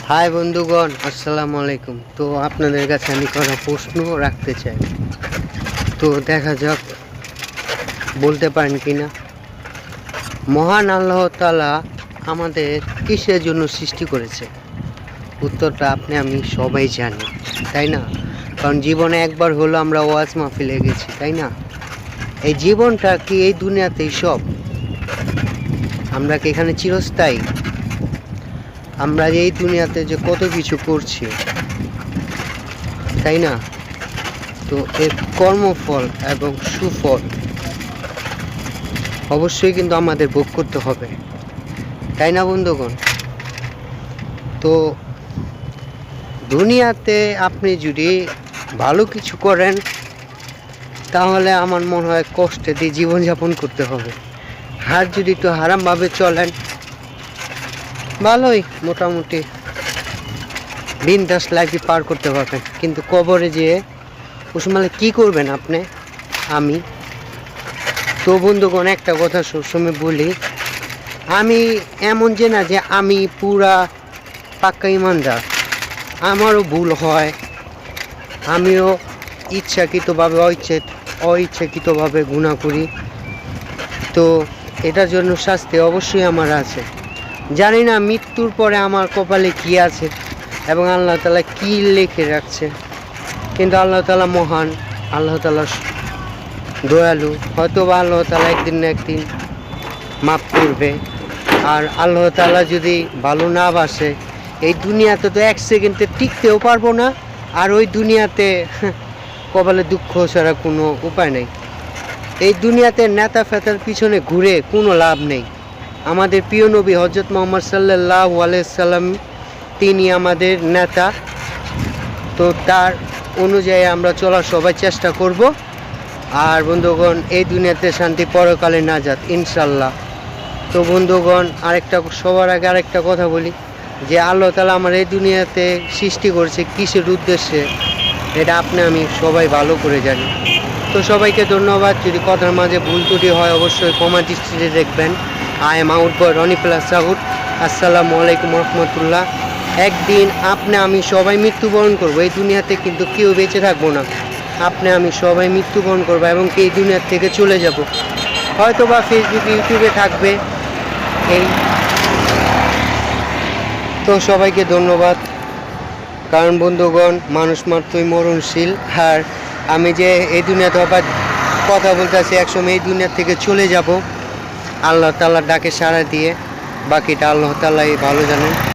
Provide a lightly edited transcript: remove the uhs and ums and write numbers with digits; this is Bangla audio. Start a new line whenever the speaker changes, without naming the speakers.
হাই বন্ধুগণ, আসসালামু আলাইকুম। তো আপনাদের কাছে আমি কটা প্রশ্ন রাখতে চাই, তো দেখা যাক বলতে পারেন কি না। মহান আল্লাহ তাআলা আমাদের কিসের জন্য সৃষ্টি করেছে? উত্তরটা আপনি আমি সবাই জানি, তাই না? কারণ জীবনে একবার হলো আমরা ওয়াজ মাহফিলে গেছি, তাই না? এই জীবনটা কি এই দুনিয়াতেই সব? আমরা কি এখানে চিরস্থায়ী? আমরা এই দুনিয়াতে যে কত কিছু করছি, তাই না? তো এর কর্মফল এবং সুফল অবশ্যই কিন্তু আমাদের ভোগ করতে হবে, তাই না বন্ধুগণ? তো দুনিয়াতে আপনি যদি ভালো কিছু করেন, তাহলে আমার মনে হয় কষ্টে দিয়ে জীবনযাপন করতে হবে। আর যদি একটু হারামভাবে চলেন, ভালোই মোটামুটি বিন্দাস লাইফে পার করতে পারবেন। কিন্তু কবরে যেয়ে ওসময় কী করবেন আপনি, আমি? তো বন্ধুগণ, একটা কথা সবসময় বলি, আমি এমন যে না যে আমি পুরা পাক্কা ইমানদার। আমারও ভুল হয়, আমিও ইচ্ছাকৃতভাবে অইচ্ছাকৃতভাবে গুনাহ করি। তো এটার জন্য শাস্তি অবশ্যই আমার আছে। জানি না মৃত্যুর পরে আমার কপালে কি আছে এবং আল্লাহ তাআলা কি লিখে রাখছে, কিন্তু আল্লাহ তাআলা মহান, আল্লাহ তাআলা দয়ালু। হয়তো বা আল্লাহ তাআলা একদিন না একদিন মাফ করবে। আর আল্লাহ তাআলা যদি ভালো না বাসে, এই দুনিয়াতে তো এক সেকেন্ডে টিকতেও পারবো না। আর ওই দুনিয়াতে কপালে দুঃখ ছাড়া কোনো উপায় নেই। এই দুনিয়াতে নেতা ফেতার পিছনে ঘুরে কোনো লাভ নেই। আমাদের প্রিয় নবী হযরত মুহাম্মদ সাল্লাল্লাহু আলাইহি সাল্লাম, তিনি আমাদের নেতা। তো তার অনুযায়ী আমরা চলার সবাই চেষ্টা করব। আর বন্ধুগণ, এই দুনিয়াতে শান্তি, পরকালে নাজাত ইনশাল্লাহ। তো বন্ধুগণ, সবার আগে আরেকটা কথা বলি, যে আল্লাহ তাআলা আমার এই দুনিয়াতে সৃষ্টি করেছে কিসের উদ্দেশ্যে, এটা আপনি আমি সবাই ভালো করে জানি। তো সবাইকে ধন্যবাদ। যদি কথার মাঝে ভুল ত্রুটি হয় অবশ্যই ক্ষমা দৃষ্টিতে দেখবেন। I am out boy Roni plus south. আসসালামু আলাইকুম রহমতুল্লাহ। একদিন আপনি আমি সবাই মৃত্যুবরণ করবো, এই দুনিয়াতে কিন্তু কেউ বেঁচে থাকবো না। আপনি আমি সবাই মৃত্যুবরণ করবো এবং এই দুনিয়ার থেকে চলে যাব। হয়তো বা ফেসবুক, ইউটিউবে থাকবে এই। তো সবাইকে ধন্যবাদ। কারণ বন্ধুগণ, মানুষ মাত্রই মরণশীল। আর আমি যে এই দুনিয়াতে আবার কথা বলতেছি, একসময় এই দুনিয়ার থেকে চলে যাব আল্লাহ তাআলার ডাকে সাড়া দিয়ে। বাকিটা আল্লাহ তাআলাই ভালো জানেন।